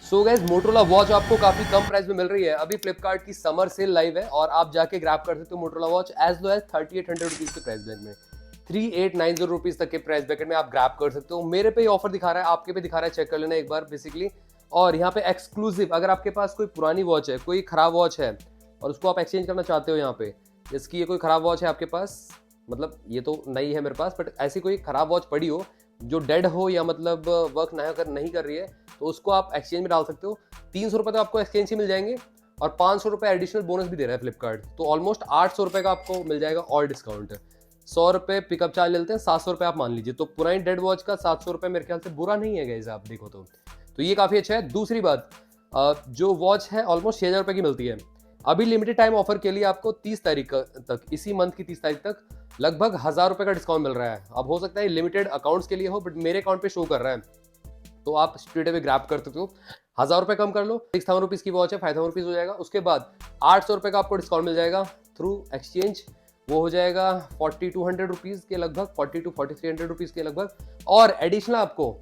So guys Motorola watch आपको काफी कम price में मिल रही है। अभी फ्लिपकार्ट की समर सेल लाइव है और आप जाके ग्रैब कर सकते हो Motorola watch as low as 3800 rupees के प्राइस बैंड में, 3890 रुपीज तक के प्राइस ब्रैकेट में आप ग्रैब कर सकते हो। मेरे पे ही ऑफर दिखा रहा है, आपके पे दिखा रहा है, चेक कर लेना एक बार बेसिकली। और यहाँ पे एक्सक्लूसिव, अगर आपके पास कोई पुरानी वॉच है, कोई खराब वॉच है और उसको आप एक्सचेंज करना चाहते हो, यहाँ पे जैसे कि ये कोई खराब वॉच है आपके पास, मतलब ये तो नई है मेरे पास, बट ऐसी कोई खराब वॉच पड़ी हो जो डेड हो या मतलब वर्क नहीं कर रही है, तो उसको आप एक्सचेंज में डाल सकते हो। 300 रुपये तो आपको एक्सचेंज ही मिल जाएंगे और 500 रुपये एडिशनल बोनस भी दे रहा है फ्लिपकार्ट, तो ऑलमोस्ट 800 रुपये का आपको मिल जाएगा और डिस्काउंट। 100 रुपये पिकअप चार्ज लेते हैं, 700 रुपये आप मान लीजिए, तो पुरानी डेड वॉच का 700 रुपये मेरे ख्याल से बुरा नहीं है गाइस, आप देखो तो ये काफ़ी अच्छा है। दूसरी बात, जो वॉच है ऑलमोस्ट 6000 रुपये की मिलती है। अभी लिमिटेड टाइम ऑफर के लिए आपको 30 तारीख तक, इसी मंथ की 30 तारीख तक लगभग 1000 रुपये का डिस्काउंट मिल रहा है। अब हो सकता है लिमिटेड अकाउंट्स के लिए हो, बट मेरे अकाउंट पे शो कर रहा है, तो आप स्ट्रेट अवे ग्रैब कर सकते हो। 1000 रुपये कम कर लो, 6000 रुपीज़ की वॉच है, 5000 रुपीज़ हो जाएगा। उसके बाद 800 रुपये का आपको डिस्काउंट मिल जाएगा थ्रू एक्सचेंज, वो हो जाएगा 4200 रुपीज़ के लगभग, 40 to 4300 रुपीज़ के लगभग। और एडिशनल आपको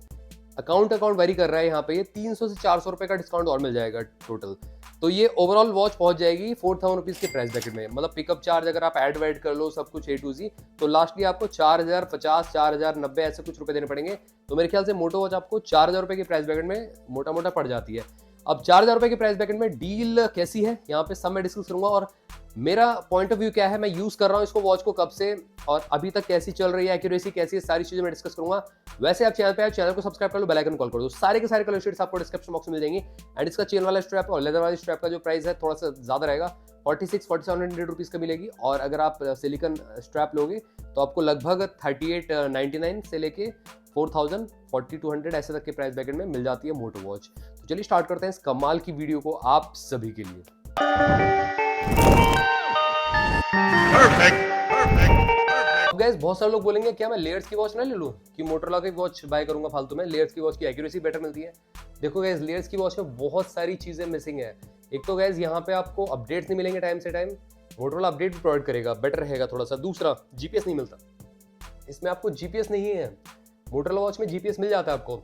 अकाउंट वेरी कर रहा है यहाँ पे, ये 300 से 400 रुपये का डिस्काउंट और मिल जाएगा टोटल। तो ये ओवरऑल वॉच पहुंच जाएगी 4000 रुपीज़ के प्राइस ब्रैकेट में। मतलब पिकअप चार्ज अगर आप ऐड वैड कर लो सब कुछ A to Z, तो लास्टली आपको 4050, 4090 ऐसे कुछ रुपए देने पड़ेंगे। तो मेरे ख्याल से मोटो वॉच आपको 4000 रुपये के प्राइस ब्रैकेट में मोटा मोटा पड़ जाती है। अब 4000 रुपये के प्राइस ब्रैकेट में डील कैसी है, यहाँ पे सब मैं डिस्कस करूंगा, और मेरा पॉइंट ऑफ व्यू क्या है, मैं यूज कर रहा हूँ इसको वॉच को कब से और अभी तक कैसी चल रही है, एक्यूरेसी कैसी है, सारी चीजें मैं डिस्कस करूंगा। वैसे आप चैनल पे आए, चैनल को सब्सक्राइब कर लो, बेल आइकन कॉल कर दो, सारे के सारे कलर शेड्स आपको डिस्क्रिप्शन बॉक्स में मिल जाएंगे। एंड इसका चेन वाला स्ट्रैप और लेदर वाली स्ट्रैप का जो प्राइस है थोड़ा सा ज्यादा रहेगा, 4700 रुपीज का मिलेगी। और अगर आप सिलिकन स्ट्रैप लोगे तो आपको लगभग 3899 से लेके 4000, 4200 ऐसे तक के प्राइस ब्रैकेट में मिल जाती है मोटो वॉच। तो चलिए स्टार्ट करते हैं इस कमाल की वीडियो को आप सभी के लिए। गाइस बहुत सारे लोग बोलेंगे क्या मैं लेयर्स की वॉच ना ले लूं, कि मोटरोला की वॉच बाय करूंगा फालतू में, लेयर्स की वॉच की एक्यूरेसी बेटर मिलती है। देखो गाइस, लेयर्स की वॉच में बहुत सारी चीजें मिसिंग है। एक तो गाइस यहाँ पे आपको अपडेट्स नहीं मिलेंगे टाइम से टाइम, मोटरोला अपडेट भी प्रोवाइड करेगा, बेटर रहेगा थोड़ा सा। दूसरा, जीपीएस नहीं मिलता इसमें, आपको जीपीएस नहीं है। मोटरोला वॉच में जीपीएस मिल जाता है आपको,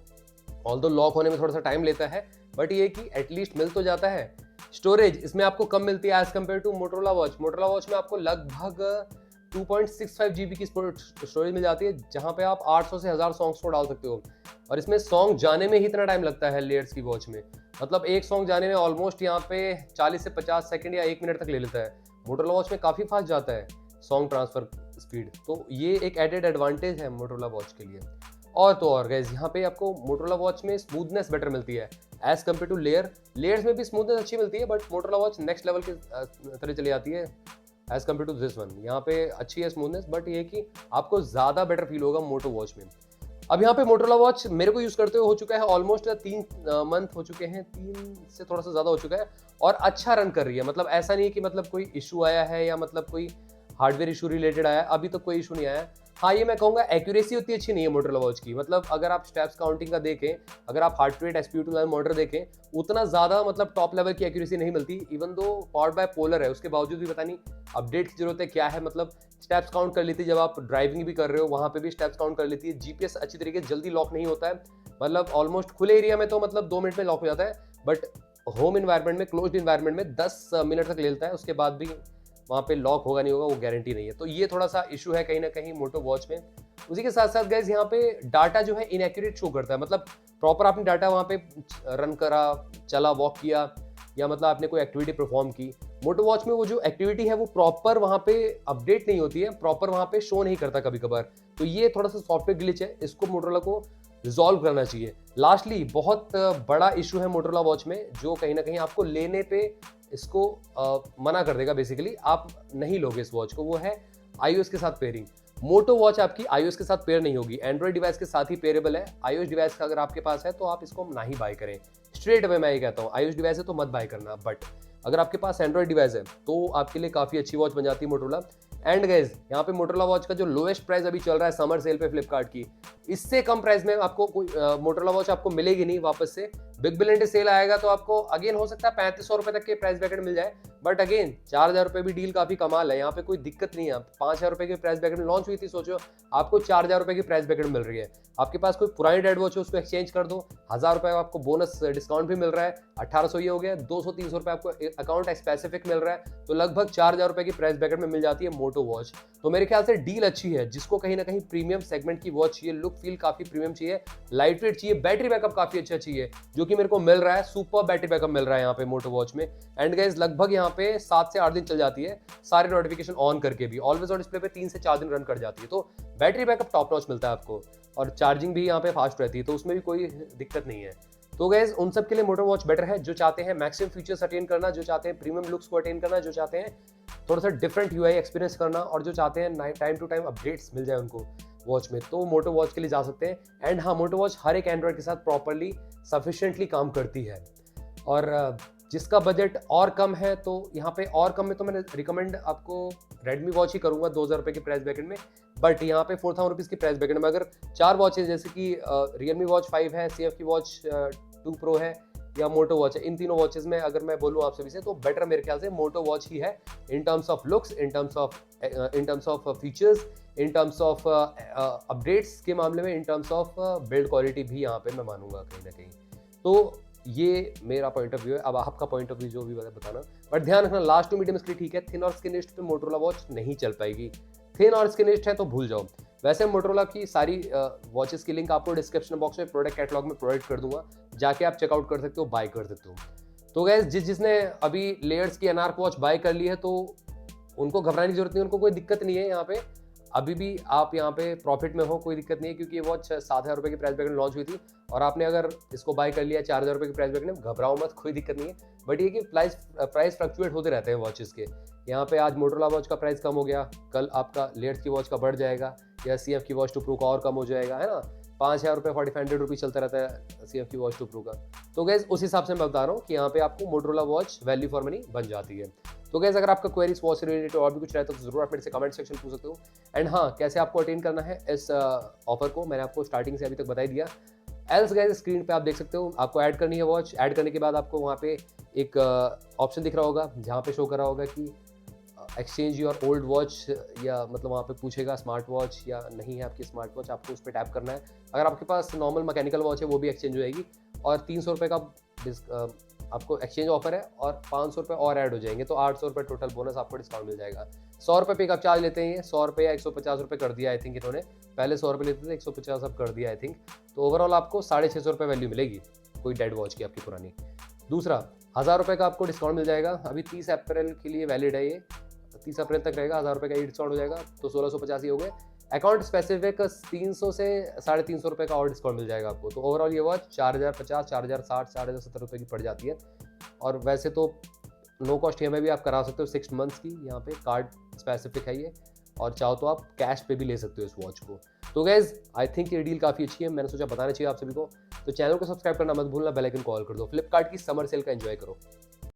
ऑल्दो लॉक होने में थोड़ा सा टाइम लेता है, बट ये कि एटलीस्ट मिल तो जाता है। स्टोरेज इसमें आपको कम मिलती है as compare to Motorola watch. Motorola watch में आपको लगभग 2.65 GB की स्टोरेज मिल जाती है, जहां पे आप 800 से 1000 सॉन्ग्स को डाल सकते हो। और इसमें सॉन्ग जाने में ही इतना टाइम लगता है लेयर्स की वॉच में, मतलब एक सॉन्ग जाने में ऑलमोस्ट यहाँ पे 40 से 50 सेकंड या 1 मिनट तक ले लेता है। मोटरोला वॉच में काफ़ी फास्ट जाता है सॉन्ग ट्रांसफर स्पीड, तो ये एक एडेड एडवांटेज है मोटरोला वॉच के लिए। और तो और गाइस, यहाँ पे आपको मोटरोला वॉच में स्मूथनेस बेटर मिलती है एज कम्पेयर टू लेयर्स में भी स्मूथनेस अच्छी मिलती है, but Motorola watch next level की तरह चली जाती है as compare to this one. यहाँ पे अच्छी है स्मूथनेस, बट ये कि आपको ज़्यादा बेटर फील होगा मोटो वॉच में। अब यहाँ पे मोटरोला वॉच मेरे को यूज़ करते हुए हो चुका है ऑलमोस्ट 3 मंथ हो चुके हैं, 3 से थोड़ा सा ज़्यादा हो चुका है, और अच्छा रन कर रही है। मतलब ऐसा नहीं है कि मतलब कोई इशू आया है या मतलब कोई हार्डवेयर इशू रिलेटेड आया, अभी तो कोई इशू नहीं आया। हाँ, ये मैं कहूँगा एक्यूरेसी उतनी अच्छी नहीं है मोटरोला वॉच की। मतलब अगर आप स्टेप्स काउंटिंग का देखें, अगर आप हार्ट रेट SpO2 मॉनिटर देखें, उतना ज़्यादा मतलब टॉप लेवल की एक्यूरेसी नहीं मिलती। Even though powered by polar है, उसके बावजूद भी पता नहीं अपडेट की जरूरत है क्या है। मतलब स्टेप्स काउंट कर लेती है, जब आप ड्राइविंग भी कर रहे हो वहाँ पे भी स्टेप्स काउंट कर लेती है। जीपीएस अच्छी तरीके से जल्दी लॉक नहीं होता है, मतलब ऑलमोस्ट खुले एरिया में तो मतलब 2 मिनट में लॉक हो जाता है, बट होम इन्वायरमेंट में, क्लोज्ड इन्वायरमेंट में 10 मिनट तक ले लेता है, उसके बाद भी वहाँ पे लॉक होगा नहीं होगा वो गारंटी नहीं है। तो ये थोड़ा सा इशू है कहीं ना कहीं मोटो वॉच में। उसी के साथ साथ गाइस, यहाँ पे डाटा जो है इनएक्यूरेट शो करता है। मतलब प्रॉपर आपने डाटा वहाँ पे रन करा, चला, वॉक किया, या मतलब आपने कोई एक्टिविटी परफॉर्म की, मोटो वॉच में वो जो एक्टिविटी है वो प्रॉपर वहाँ पे अपडेट नहीं होती है, प्रॉपर वहाँ पे शो नहीं करता कभी कभार। तो ये थोड़ा सा सॉफ्टवेयर ग्लिच है, इसको मोटरोला को रिजॉल्व करना चाहिए। लास्टली, बहुत बड़ा इशू है मोटरोला वॉच में, जो कहीं ना कहीं आपको लेने पे इसको मना कर देगा, बेसिकली आप नहीं लोगे इस वॉच को, वो है iOS के साथ पेयरिंग। मोटो वॉच आपकी iOS के साथ पेयर नहीं होगी, एंड्रॉइड डिवाइस के साथ ही पेयरेबल है। iOS डिवाइस का अगर आपके पास है तो आप इसको ना ही बाय करें, स्ट्रेट अवे मैं ये कहता हूँ। iOS डिवाइस है तो मत बाय करना, बट अगर आपके पास एंड्रॉइड डिवाइस है तो आपके लिए काफ़ी अच्छी वॉच बन जाती है मोटरोला। एंड गाइस, यहाँ पे मोटरोला वॉच का जो लोएस्ट प्राइस अभी चल रहा है समर सेल पे फ्लिपकार्ट की, इससे कम प्राइस में आपको कोई मोटरोला वॉच आपको मिलेगी नहीं वापस से। बिग बिलियन डे सेल आएगा तो आपको अगेन हो सकता है 3500 रुपए तक के प्राइस ब्रैकेट मिल जाए, बट अगेन 4000 रुपए भी डील काफी कमाल है, यहाँ पे कोई दिक्कत नहीं है। 5000 रुपए की प्राइस ब्रैकेट में लॉन्च हुई थी, सोचो आपको 4000 रुपए की प्राइस ब्रैकेट मिल रही है। आपके पास कोई पुरानी डेड वॉच है उसको एक्सचेंज कर दो, 1000 रुपए आपको बोनस डिस्काउंट भी मिल रहा है, 1800 ये हो गया, 200-300 रुपए आपको अकाउंट स्पेसिफिक मिल रहा है, तो लगभग 4000 रुपए की प्राइस ब्रैकेट में मिल जाती है मोटो वॉच। तो मेरे ख्याल से डील अच्छी है। जिसको कहीं ना कहीं प्रीमियम सेगमेंट की वॉच चाहिए, लुक फील काफी प्रीमियम चाहिए, लाइट वेट चाहिए, बैटरी बैकअप काफी अच्छा चाहिए, जो कि मेरे को मिल रहा है। सुपर बैटरी बैकअप मिल रहा है यहाँ पे मोटो वॉच में। एंड गाइस लगभग यहाँ पे 7 से 8 दिन चल जाती है, सारे नोटिफिकेशन ऑन करके भी। ऑलवेज ऑन डिस्प्ले पे 3 से 4 दिन रन कर जाती है, तो बैटरी बैकअप टॉप नॉच मिलता है आपको, और चार्जिंग भी यहाँ पे फास्ट रहती है, तो उसमें भी कोई दिक्कत नहीं है। तो गाइस उन सब के लिए मोटो वॉच बेटर है, जो चाहते हैं मैक्सिमम फीचर्स अटेन करना, जो चाहते हैं प्रीमियम लुक्स को अटेन करना, जो चाहते हैं थोड़ा सा डिफरेंट यूआई एक्सपीरियंस करना, और जो चाहते हैं टाइम टू टाइम अपडेट्स मिल जाए उनको वॉच में, तो मोटो वॉच के लिए जा सकते हैं। एंड हाँ, मोटो वॉच हर एक एंड्रॉइड के साथ प्रॉपरली सफिशिएंटली काम करती है। और जिसका बजट और कम है, तो यहाँ पे और कम में तो मैंने रिकमेंड आपको रेडमी वॉच ही करूंगा 2000 रुपए की प्राइस ब्रैकेट में। बट यहाँ पे 4000 रुपीज़ की प्राइस ब्रैकेट में अगर 4 वॉचेज जैसे कि रियलमी वॉच 5 है, CF की वॉच 2 प्रो है, या मोटो वॉच है, इन तीनों वॉचेस में अगर मैं बोलूँ आप सभी से, तो बेटर मेरे ख्याल से मोटो वॉच ही है, in terms of looks, in terms of features, in terms of updates के मामले में, in terms of build quality भी यहाँ पे मैं मानूंगा कहीं ना कहीं। तो ये मेरा पॉइंट ऑफ व्यू है। अब आपका पॉइंट ऑफ व्यू जो भी बताना, बट ध्यान रखना लास्ट टू मीडियम इसके लिए ठीक है, थिन और स्किनिस्ट पे मोटोरोला वॉच नहीं चल पाएगी। थिन और स्किनिस्ट है तो भूल जाओ। वैसे मोटोरोला की सारी वॉचेस की लिंक आपको डिस्क्रिप्शन बॉक्स में प्रोडक्ट कैटलॉग में प्रोवाइड कर दूंगा, जाके आप चेकआउट कर सकते हो, बाय कर सकते हो। तो गैस जिसने अभी लेयर्स की एनआर्क वॉच बाय कर ली है, तो उनको घबराने की जरूरत नहीं, उनको कोई दिक्कत नहीं है। यहाँ पे अभी भी आप यहाँ पे प्रॉफिट में हो, कोई दिक्कत नहीं है, क्योंकि ये वॉच 7000 रुपए की प्राइस ब्रैकेट में लॉन्च हुई थी, और आपने अगर इसको बाय कर लिया 4000 रुपए की प्राइस ब्रैकेट में, घबराओ मत, कोई दिक्कत नहीं है। बट ये कि प्राइस फ्लक्चुएट होते रहते हैं वॉचेस के। यहाँ पे आज मोटोरोला वॉच का प्राइस कम हो गया, कल आपका लेयर्स की वॉच का बढ़ जाएगा, या CF की वॉच 2 प्रो का और कम हो जाएगा, है ना। 5000 रुपये 4500 रुपीज़ चलता रहता है CF की वॉच 2 प्रो का। तो गैस उस हिसाब से मैं बता रहा हूँ कि यहाँ पे आपको Motorola watch value for money बन जाती है। तो गैस अगर आपका क्वेरीज वॉच से रिलेटेड और भी कुछ रहता है तो जरूर आप मेरे से कमेंट सेक्शन पूछ सकते हो। एंड हाँ, कैसे आपको अटेन करना है इस ऑफर को मैंने आपको स्टार्टिंग से अभी तक बता ही दिया। एल्स गाइस स्क्रीन पे आप देख सकते हो, आपको ऐड करनी है वॉच। ऐड करने के बाद आपको वहाँ पे एक ऑप्शन दिख रहा होगा, जहाँ पे शो कर रहा होगा कि एक्सचेंज योर ओल्ड वॉच, या मतलब वहाँ पे पूछेगा स्मार्ट वॉच या नहीं है आपकी स्मार्ट वॉच, आपको उस पर टैप करना है। अगर आपके पास नॉर्मल मैकेनिकल वॉच है वो भी एक्सचेंज हो जाएगी, और 300 रुपये का आपको एक्सचेंज ऑफर है, और 500 रुपये और ऐड हो जाएंगे, तो 800 रुपये टोटल बोनस आपको डिस्काउंट मिल जाएगा। 100 रुपये पिकअप चार्ज लेते हैं, 100 रुपये या 150 रुपये कर दिया आई थिंक इन्होंने, पहले 100 रुपये लेते थे, 150 अब कर दिया आई थिंक। तो ओवरऑल आपको 650 रुपये वैल्यू मिलेगी कोई डेड वॉच की आपकी पुरानी। दूसरा 1000 रुपये का आपको डिस्काउंट मिल जाएगा, अभी 30 अप्रैल के लिए वैलिड है ये, 30 अप्रैल तक रहेगा। 1000 रुपये का ये डिस्काउंट हो जाएगा, तो 1650 ही हो गए। अकाउंट स्पेसिफिक 300 से 350 रुपये का और डिस्काउंट मिल जाएगा आपको। तो ओवरऑल ये वॉच 4050, 4060, 4070 रुपये की पड़ जाती है। और वैसे तो नो कॉस्ट EMI भी आप करा सकते हो 6 मंथ्स की, यहाँ पे कार्ड स्पेसिफिक है ये, और चाहो तो आप कैश पे भी ले सकते हो इस वॉच को। तो गाइज आई थिंक ये डील काफ़ी अच्छी है, मैंने सोचा बताना चाहिए आप सभी को। तो चैनल को सब्सक्राइब करना मत भूलना, बेल आइकन कॉल कर दो। फ्लिपकार्ट की समर सेल का एंजॉय करो।